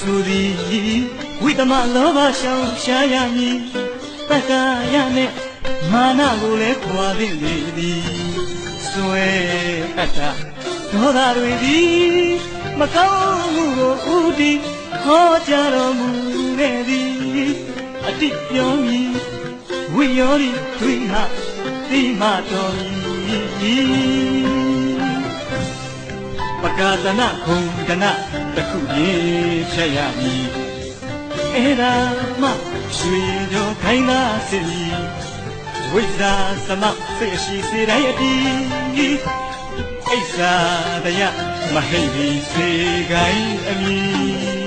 ဆိုသည်ဝိတမလောဘရှောင်ရှားရမည်တက္ကရာနဲ့မာနကိုလည်းခွာသင့်လေသည်စွဲအတ္တဒေါသတွေသည်မကောင်းမှုကိုဥတီဟောကြားတော်မူခဲ့သည်အတိပြောမည်ဝိယောရိတွင်ဟာတိမတော်မည်ပကာဒနာဂုံဒနာတခုရေးဖြတ်ရမည်အဲ့ဒါမှရွှေကြောခိုင်းသာစီဝိဇ္ဇာသမစေရှိစေတိုင်းအတီအိစ္ဆာတရားမဟိတ်ပြီးစေကိုင်းအမည်